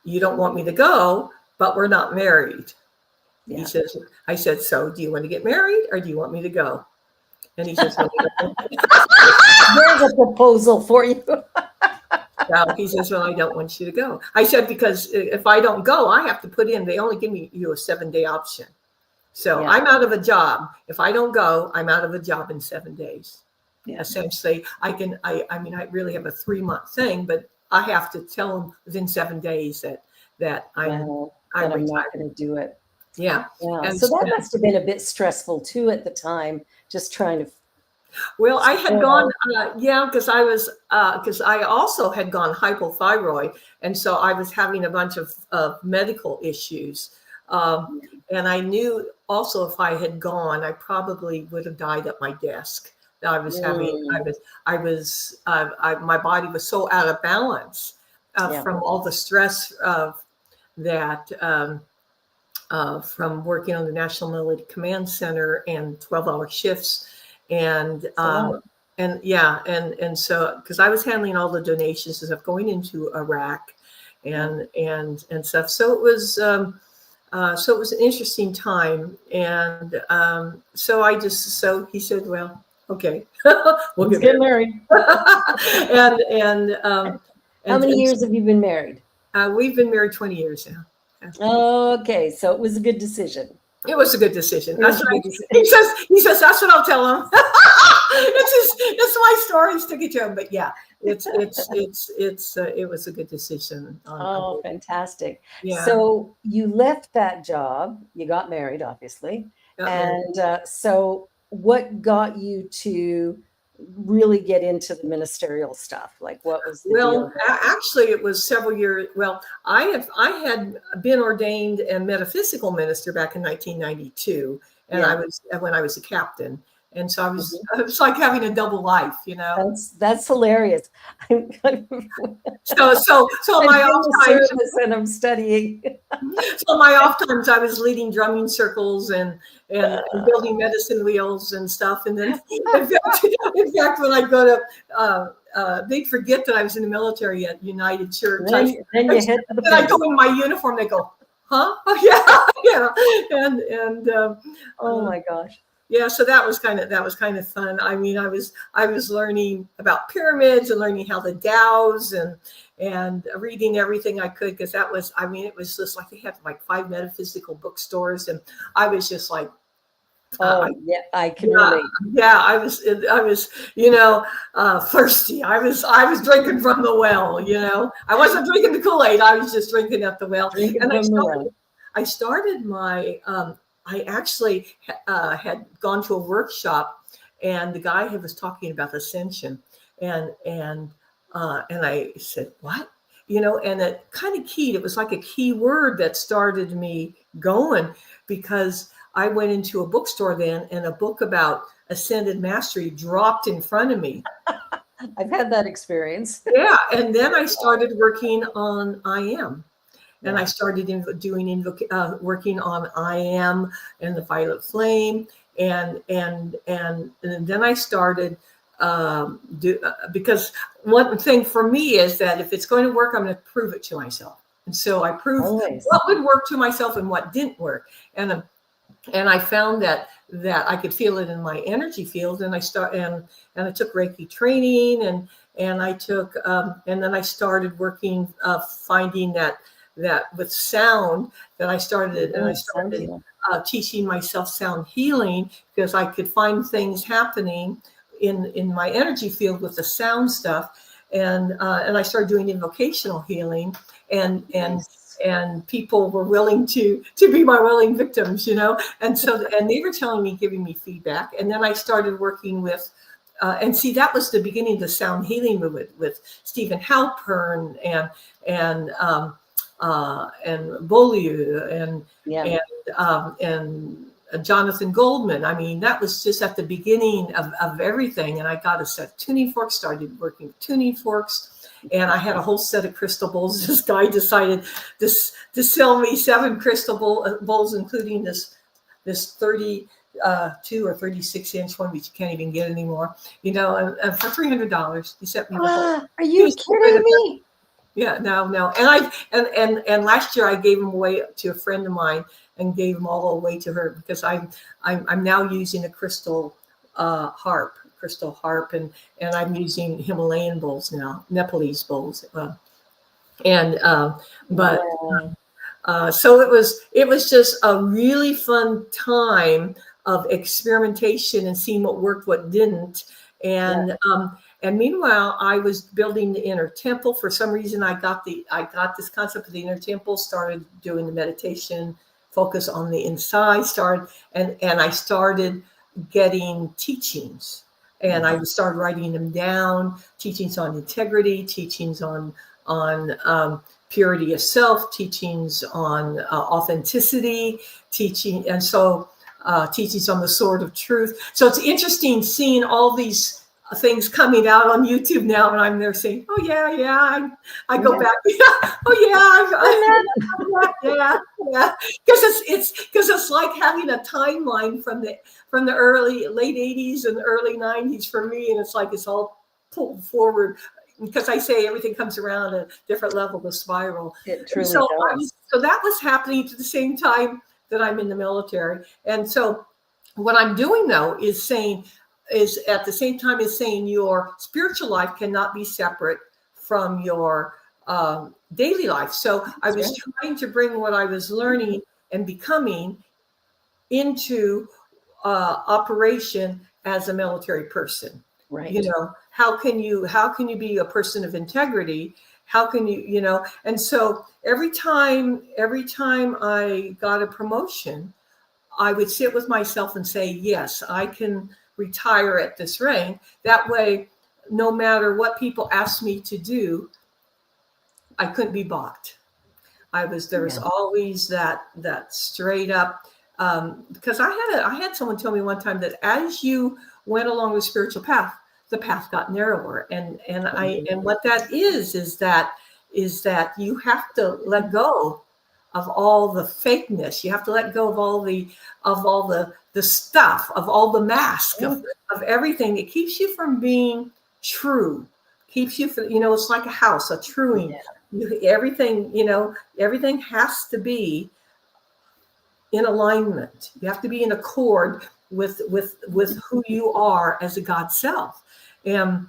[SPEAKER 2] you don't want me to go, but we're not married. Yeah. He says, I said, so do you want to get married or do you want me to go? And he says,
[SPEAKER 1] there's a proposal for you.
[SPEAKER 2] He says, well, I don't want you to go. I said, because if I don't go, I have to put in, they only give you a 7-day option. So I'm out of a job. If I don't go, I'm out of a job in 7 days. Yeah. Essentially, I mean, I really have a 3-month thing, but I have to tell them within 7 days that I'm not
[SPEAKER 1] going to do it.
[SPEAKER 2] Yeah.
[SPEAKER 1] And so that must have been a bit stressful too at the time, just trying to.
[SPEAKER 2] Well, I had gone, because I also had gone hypothyroid, and so I was having a bunch of medical issues. And I knew also if I had gone, I probably would have died at my desk. I was having, my body was so out of balance from all the stress from working on the National Military Command Center and 12-hour shifts. And so, because I was handling all the donations and stuff going into Iraq and stuff. So it was, so it was an interesting time. And so he said, well, okay, we'll get married. and
[SPEAKER 1] how many years have you been married?
[SPEAKER 2] We've been married 20 years now.
[SPEAKER 1] Okay, so it was a good decision.
[SPEAKER 2] It was a good decision. That's right. He says that's what I'll tell him. It's my story, stick it to him. But yeah, it was a good decision.
[SPEAKER 1] Fantastic.
[SPEAKER 2] Yeah.
[SPEAKER 1] So you left that job, you got married, obviously. And so what got you to really get into the ministerial stuff? Like what was the deal?
[SPEAKER 2] Actually it was several years. Well, I had been ordained and metaphysical minister back in 1992, and I was when I was a captain, and so I was it's like having a double life, you know.
[SPEAKER 1] That's hilarious.
[SPEAKER 2] So my off times,
[SPEAKER 1] and I'm studying.
[SPEAKER 2] So my off times I was leading drumming circles and building medicine wheels and stuff. And then in fact when I go to they'd forget that I was in the military at United Church.
[SPEAKER 1] Then
[SPEAKER 2] I go in my uniform, they go, huh? Yeah. And
[SPEAKER 1] oh my gosh.
[SPEAKER 2] Yeah, so that was kind of fun. I mean, I was learning about pyramids and learning how the Tao's and reading everything I could, because it was just like they had like 5 metaphysical bookstores, and I was just like,
[SPEAKER 1] I can relate.
[SPEAKER 2] Yeah, I was thirsty. I was drinking from the well. You know, I wasn't drinking the Kool-Aid. I was just drinking at the well. I started my I actually had gone to a workshop, and the guy who was talking about ascension, and I said, what? And it kind of keyed. It was like a key word that started me going, because I went into a bookstore then, and a book about ascended mastery dropped in front of me.
[SPEAKER 1] I've had that experience.
[SPEAKER 2] Yeah. And then I started working on I am. And I started working on I am and the violet flame. And then I started because one thing for me is that if it's going to work, I'm going to prove it to myself. And so I proved what would work to myself and what didn't work. And I found that I could feel it in my energy field. And I took Reiki training, and I took and then I started working, finding that with sound, that I started teaching myself sound healing, because I could find things happening in my energy field with the sound stuff, and I started doing invocational healing, and people were willing to be my willing victims, and they were telling me, giving me feedback, and then I started working with. And see, that was the beginning of the sound healing movement with Stephen Halpern and Beaulieu and Jonathan Goldman. I mean, that was just at the beginning of everything. And I got a set of tuning forks, started working with tuning forks, and I had a whole set of crystal bowls. This guy decided to sell me 7 crystal bowls, including this 32 or 36-inch one, which you can't even get anymore, and for $300. He sent me the whole.
[SPEAKER 1] Are you kidding me?
[SPEAKER 2] Yeah, no. And last year I gave them away to a friend of mine, and gave them all away to her, because I'm now using a crystal harp, and I'm using Himalayan bowls now, Nepalese bowls, so it was just a really fun time of experimentation and seeing what worked, what didn't, and meanwhile, I was building the inner temple. For some reason, I got this concept of the inner temple, started doing the meditation, focus on the inside, and I started getting teachings, and I started writing them down, teachings on integrity, teachings on purity of self, teachings on authenticity, teachings on the sword of truth. So it's interesting seeing all these things coming out on YouTube now, and I'm there saying, "Oh yeah, I go back, yeah," because it's like having a timeline from the late '80s and early '90s for me, and it's like it's all pulled forward, because I say everything comes around at a different level, the spiral.
[SPEAKER 1] It truly does.
[SPEAKER 2] So that was happening at the same time that I'm in the military, and so what I'm doing though is at the same time as saying your spiritual life cannot be separate from your daily life. So I was trying to bring what I was learning and becoming into operation as a military person.
[SPEAKER 1] Right.
[SPEAKER 2] How can you be a person of integrity? How can you, and so every time I got a promotion, I would sit with myself and say, yes, I can retire at this rank. That way, no matter what people asked me to do, I couldn't be balked. There was always that straight up, because I had someone tell me one time that as you went along the spiritual path, the path got narrower, and what that is that you have to let go of all the fakeness. You have to let go of all the stuff, of all the mask, of everything that keeps you from being true, keeps you from, it's like a house, a truing. Everything has to be in alignment. You have to be in accord with who you are as a God self. And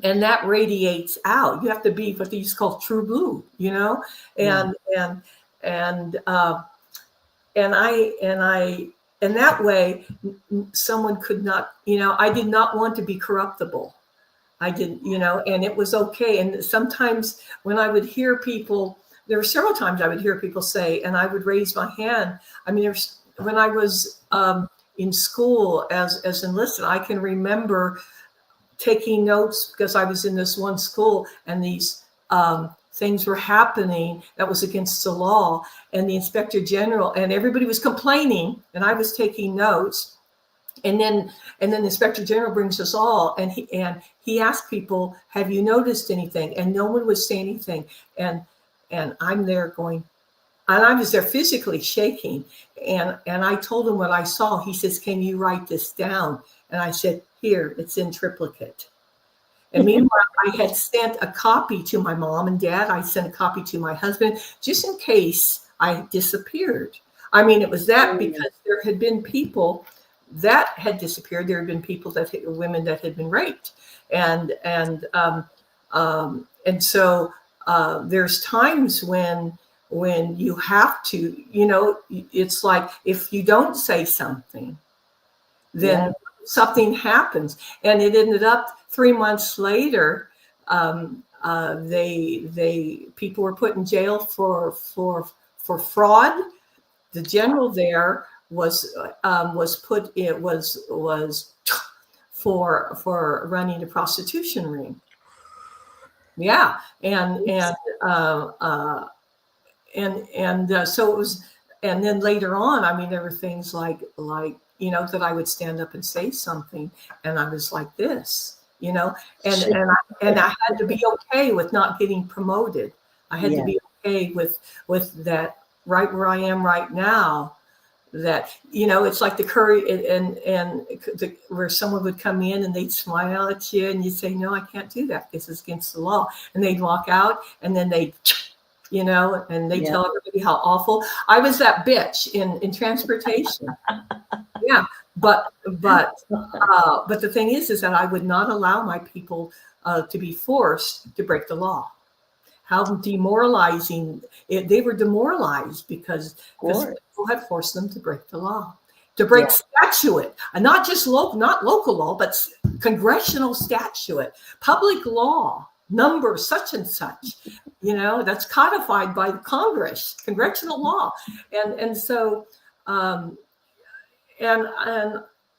[SPEAKER 2] that radiates out. You have to be what they used to call true blue, and that way someone could not, I did not want to be corruptible. I didn't, and it was okay. And sometimes when I would hear people, there were several times I would hear people say, and I would raise my hand. I mean, when I was in school as enlisted, I can remember taking notes because I was in this one school and these things were happening that was against the law, and the inspector general and everybody was complaining, and I was taking notes. And then the inspector general brings us all, and he asked people, "Have you noticed anything?" And no one would say anything. And I'm there going, and I was there physically shaking. And I told him what I saw. He says, "Can you write this down?" And I said, "Here, it's in triplicate." And meanwhile, I had sent a copy to my mom and dad. I sent a copy to my husband, just in case I disappeared. I mean, it was that because there had been people that had disappeared. There had been women that had been raped. And so there's times when you have to, it's like if you don't say something, then something happens. And it ended up 3 months later, people were put in jail for fraud. The general there was for running a prostitution ring. Yeah, so it was. And then later on, I mean, there were things like that I would stand up and say something, and I was like this, and I had to be okay with not getting promoted. I had to be okay with that right where I am right now. That it's like the curry where someone would come in and they'd smile at you and you'd say, "No, I can't do that. This is against the law." And they'd walk out and then they'd and they tell everybody how awful. I was that bitch in transportation. Yeah. But the thing is that I would not allow my people to be forced to break the law. How demoralizing they were demoralized because people had forced them to break the law, to break statute, and not just not local law, but congressional statute, public law, number such and such. That's codified by Congress, congressional law, and so and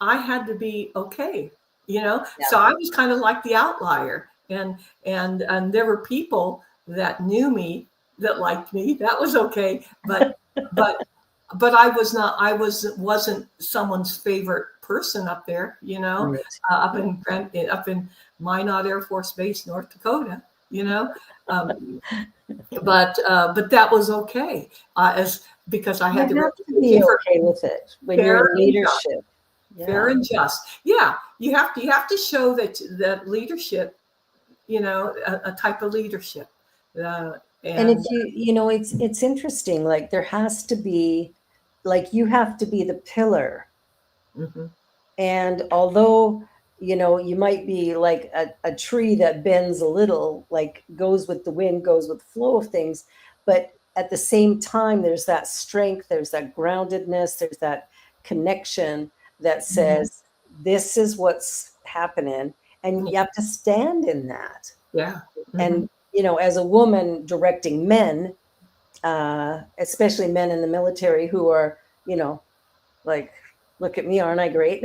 [SPEAKER 2] I had to be okay, So I was kind of like the outlier, and there were people that knew me, that liked me. That was okay, but I wasn't someone's favorite person up there, up in Minot Air Force Base, North Dakota, but that was okay, because I had
[SPEAKER 1] to be okay with it when you're in leadership.
[SPEAKER 2] Fair and just. Yeah, you have to show that leadership, a type of leadership.
[SPEAKER 1] And if it's interesting, like there has to be, like you have to be the pillar. Mm-hmm. And although, you might be like a tree that bends a little, like goes with the wind, goes with the flow of things. But at the same time, there's that strength, there's that groundedness, there's that connection that says, this is what's happening. And you have to stand in that.
[SPEAKER 2] Yeah. Mm-hmm.
[SPEAKER 1] And, as a woman directing men, especially men in the military who are, like, look at me, aren't I great?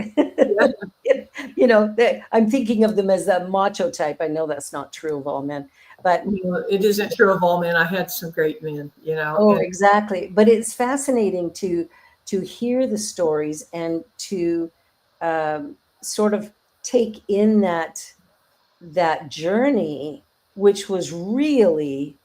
[SPEAKER 1] I'm thinking of them as that macho type. I know that's not true of all men, but
[SPEAKER 2] it isn't true of all men. I had some great men,
[SPEAKER 1] Oh, exactly. But it's fascinating to hear the stories and to sort of take in that journey, which was really,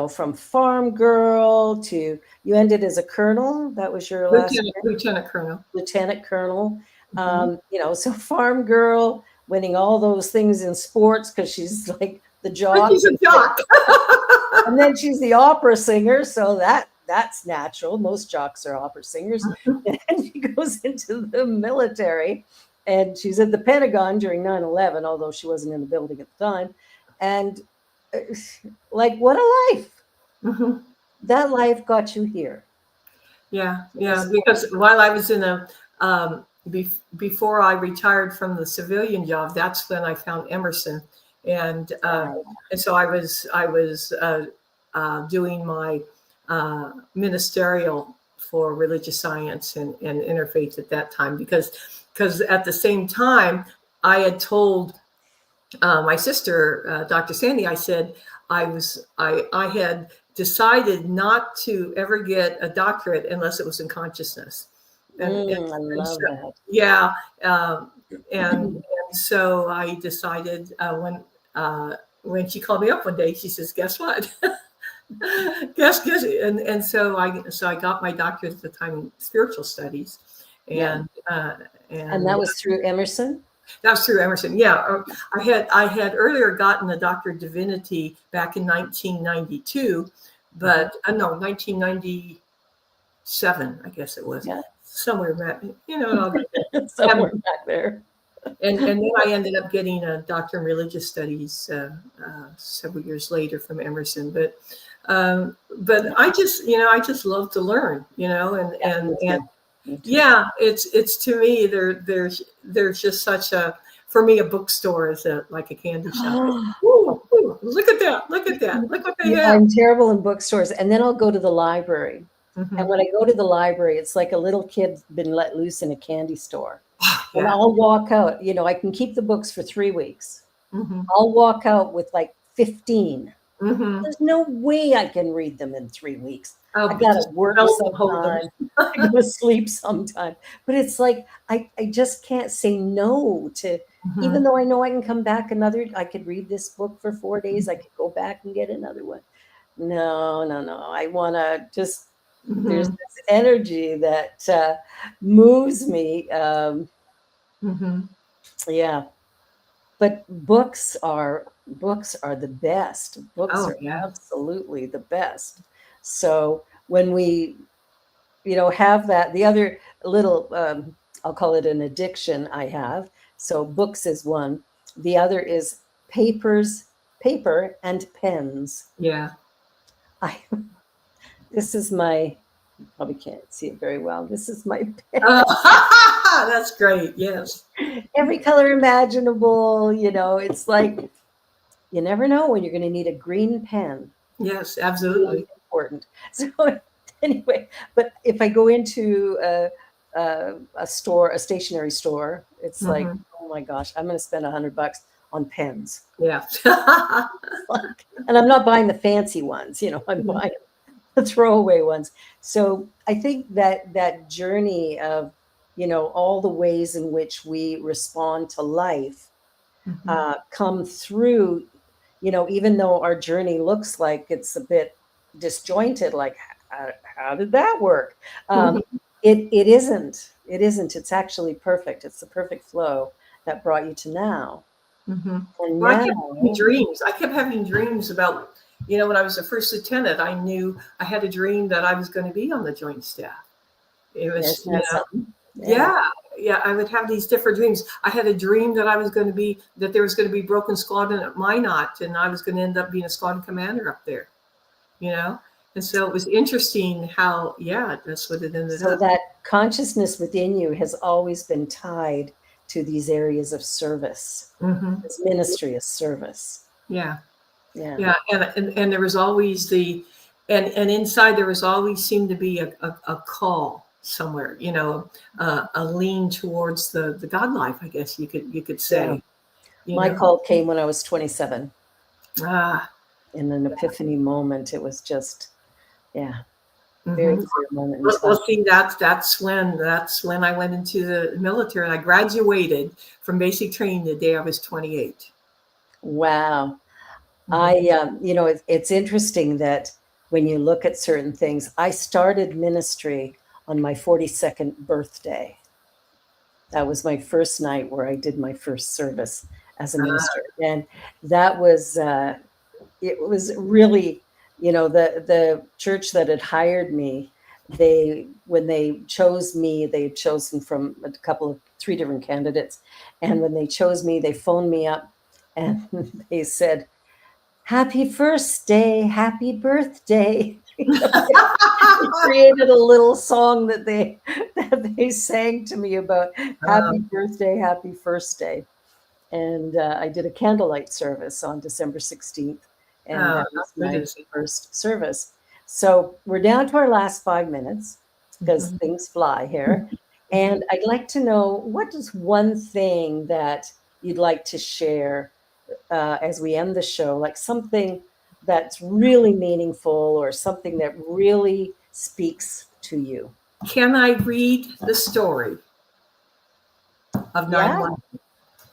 [SPEAKER 1] from farm girl to you ended as a colonel. That was your last
[SPEAKER 2] lieutenant colonel.
[SPEAKER 1] Lieutenant colonel. Mm-hmm. So farm girl, winning all those things in sports because she's like the jock.
[SPEAKER 2] She's a jock.
[SPEAKER 1] And then she's the opera singer, so that's natural. Most jocks are opera singers. Mm-hmm. And she goes into the military, and she's at the Pentagon during 9/11, although she wasn't in the building at the time. And like, what a life. Mm-hmm. That life got you here.
[SPEAKER 2] Yeah. Because while I was in before I retired from the civilian job, that's when I found Emerson. And so I was doing my ministerial for religious science and interfaith at that time, because at the same time I had told my sister, Dr. Sandy, I said I had decided not to ever get a doctorate unless it was in consciousness.
[SPEAKER 1] I love that.
[SPEAKER 2] Yeah, and so I decided when she called me up one day, she says, "Guess what?" guess, and so I got my doctorate at the time in spiritual studies, and
[SPEAKER 1] that was through Emerson.
[SPEAKER 2] That was through Emerson. Yeah, I had earlier gotten a Doctor of Divinity back in 1992, but no, 1997, I guess it was.
[SPEAKER 1] Yeah.
[SPEAKER 2] Somewhere back,
[SPEAKER 1] somewhere back there.
[SPEAKER 2] And then I ended up getting a doctor in religious studies several years later from Emerson. But I just love to learn, and yeah, it's to me there's just such for me a bookstore is like a candy shop. Ooh, look at that! Look what they have.
[SPEAKER 1] I'm terrible in bookstores, and then I'll go to the library. Mm-hmm. And when I go to the library, it's like a little kid's been let loose in a candy store. Yeah. And I'll walk out, I can keep the books for 3 weeks. Mm-hmm. I'll walk out with like 15. Mm-hmm. There's no way I can read them in 3 weeks. I got to work sometime. I go to sleep sometime. But it's like, I just can't say no to, even though I know I can come back I could read this book for 4 days. I could go back and get another one. No. I want to just, there's this energy that moves me. Yeah. But books are the best. Books are absolutely the best. So when we, have that, the other little, I'll call it an addiction I have. So books is one. The other is paper and pens.
[SPEAKER 2] Yeah.
[SPEAKER 1] This is my, you probably can't see it very well. This is my pen.
[SPEAKER 2] That's great. Yes.
[SPEAKER 1] Every color imaginable, it's like, you never know when you're going to need a green pen.
[SPEAKER 2] Yes, absolutely.
[SPEAKER 1] Really important. So anyway, but if I go into a store, a stationery store, it's like, oh my gosh, I'm going to spend $100 on pens.
[SPEAKER 2] Yeah.
[SPEAKER 1] And I'm not buying the fancy ones, I'm buying the throwaway ones. So I think that journey of, all the ways in which we respond to life come through, even though our journey looks like it's a bit disjointed, like how did that work? It isn't. It's actually perfect. It's the perfect flow that brought you to now. And
[SPEAKER 2] well, I kept having dreams. I kept having dreams about, when I was a first lieutenant, I knew I had a dream that I was going to be on the joint staff. It was, yeah, I would have these different dreams. I had a dream that there was going to be broken squadron at Minot, and I was going to end up being a squadron commander up there, And so it was interesting how, that's what it ended up.
[SPEAKER 1] So that consciousness within you has always been tied to these areas of service. This ministry is service.
[SPEAKER 2] Yeah. And there was always and inside there was always seemed to be a call somewhere, a lean towards the God life, I guess you could say.
[SPEAKER 1] Yeah. My call came when I was 27. In an epiphany moment. It was just, very clear moment.
[SPEAKER 2] Well, see, that's when I went into the military, and I graduated from basic training the day I was 28.
[SPEAKER 1] Wow. It's interesting that when you look at certain things, I started ministry on my 42nd birthday. That was my first night where I did my first service as a minister. And that was, it was really, the church that had hired me, when they chose me, they had chosen from 3 different candidates. And when they chose me, they phoned me up and they said, "Happy first day, happy birthday." They created a little song that they sang to me about happy birthday, happy first day. And I did a candlelight service on December 16th. And that was my first service. So we're down to our last 5 minutes. because things fly here. And I'd like to know, what is one thing that you'd like to share as we end the show, like something that's really meaningful or something that really speaks to you?
[SPEAKER 2] Can I read the story of
[SPEAKER 1] Yeah.
[SPEAKER 2] 9/11?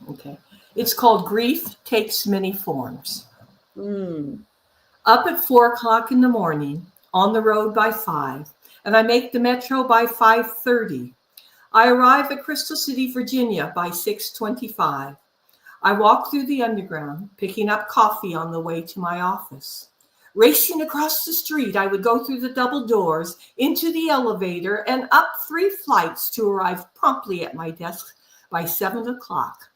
[SPEAKER 2] Okay. It's called Grief Takes Many Forms.
[SPEAKER 1] Mm.
[SPEAKER 2] Up at 4 o'clock in the morning, on the road by 5, and I make the metro by 5:30. I arrive at Crystal City, Virginia by 6:25. I walk through the underground, picking up coffee on the way to my office. Racing across the street, I would go through the double doors, into the elevator, and up 3 flights to arrive promptly at my desk by 7 o'clock.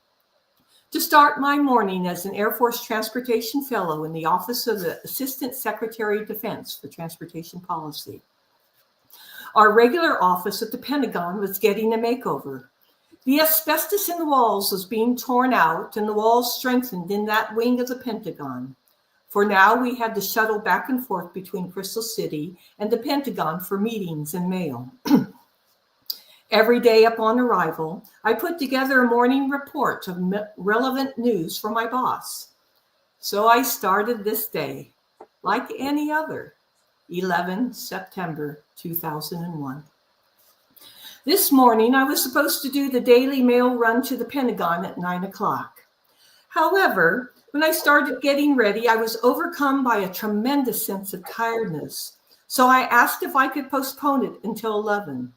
[SPEAKER 2] To start my morning as an Air Force Transportation Fellow in the Office of the Assistant Secretary of Defense for Transportation Policy. Our regular office at the Pentagon was getting a makeover. The asbestos in the walls was being torn out and the walls strengthened in that wing of the Pentagon. For now, we had to shuttle back and forth between Crystal City and the Pentagon for meetings and mail. Every day upon arrival, I put together a morning report of relevant news for my boss. So I started this day, like any other, 11 September 2001. This morning, I was supposed to do the daily mail run to the Pentagon at 9 o'clock. However, when I started getting ready, I was overcome by a tremendous sense of tiredness. So I asked if I could postpone it until 11.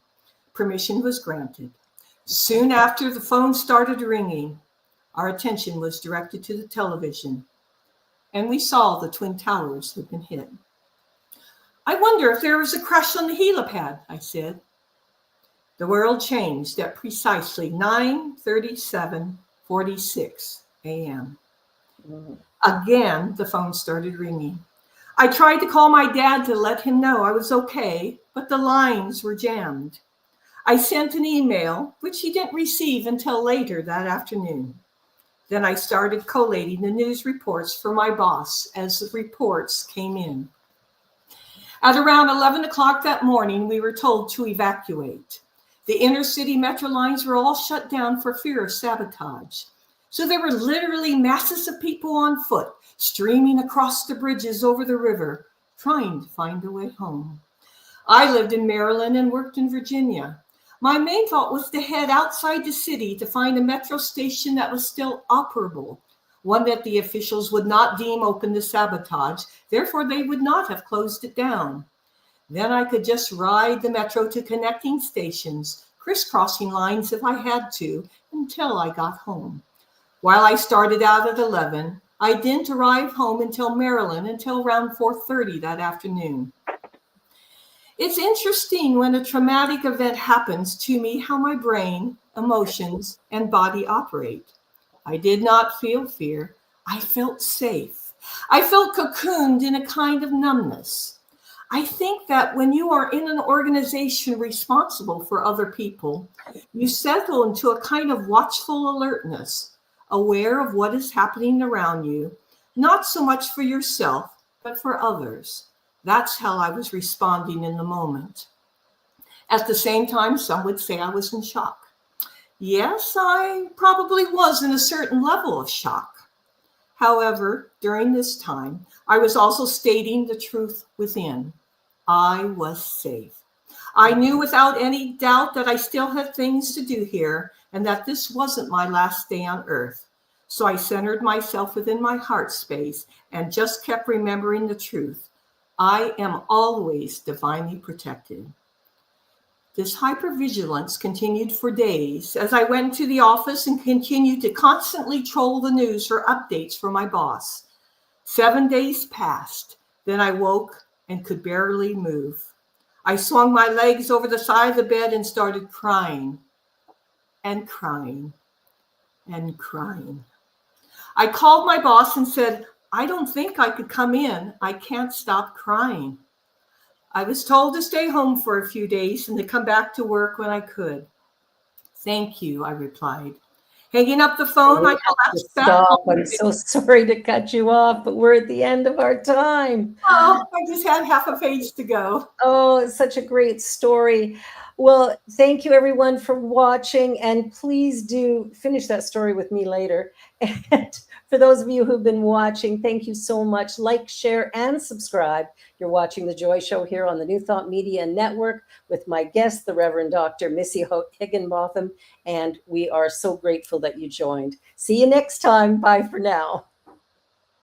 [SPEAKER 2] Permission was granted. Soon after the phone started ringing, our attention was directed to the television, and we saw the Twin Towers had been hit. I wonder if there was a crash on the helipad, I said. The world changed at precisely 9:37:46 a.m. Again, the phone started ringing. I tried to call my dad to let him know I was okay, but the lines were jammed. I sent an email, which he didn't receive until later that afternoon. Then I started collating the news reports for my boss as the reports came in. At around 11 o'clock that morning, we were told to evacuate. The inner city metro lines were all shut down for fear of sabotage. So there were literally masses of people on foot streaming across the bridges over the river, trying to find a way home. I lived in Maryland and worked in Virginia. My main thought was to head outside the city to find a metro station that was still operable, one that the officials would not deem open to sabotage, therefore they would not have closed it down. Then I could just ride the metro to connecting stations, crisscrossing lines if I had to, until I got home. While I started out at 11, I didn't arrive home until Maryland until around 4:30 that afternoon. It's interesting when a traumatic event happens to me how my brain, emotions, and body operate. I did not feel fear. I felt safe. I felt cocooned in a kind of numbness. I think that when you are in an organization responsible for other people, you settle into a kind of watchful alertness, aware of what is happening around you, not so much for yourself, but for others. That's how I was responding in the moment. At the same time, some would say I was in shock. Yes, I probably was in a certain level of shock. However, during this time, I was also stating the truth within. I was safe. I knew without any doubt that I still had things to do here and that this wasn't my last day on earth. So I centered myself within my heart space and just kept remembering the truth. I am always divinely protected. This hypervigilance continued for days as I went to the office and continued to constantly troll the news for updates from my boss. 7 days passed. Then I woke and could barely move. I swung my legs over the side of the bed and started crying and crying and crying. I called my boss and said, I don't think I could come in. I can't stop crying. I was told to stay home for a few days and to come back to work when I could. Thank you, I replied. hanging up the phone
[SPEAKER 1] We
[SPEAKER 2] on your
[SPEAKER 1] have to
[SPEAKER 2] left back.
[SPEAKER 1] stop. I'm so sorry to cut you off, but we're at the end of our time.
[SPEAKER 2] Oh, I just had half a page to go.
[SPEAKER 1] Oh, it's such a great story. Well, thank you everyone for watching, and please do finish that story with me later. And for those of you who've been watching, thank you so much. Like, share, and subscribe. You're watching The Joy Show here on the New Thought Media Network with my guest, the Reverend Dr. Missy Higginbotham, and we are so grateful that you joined. See you next time. Bye for now.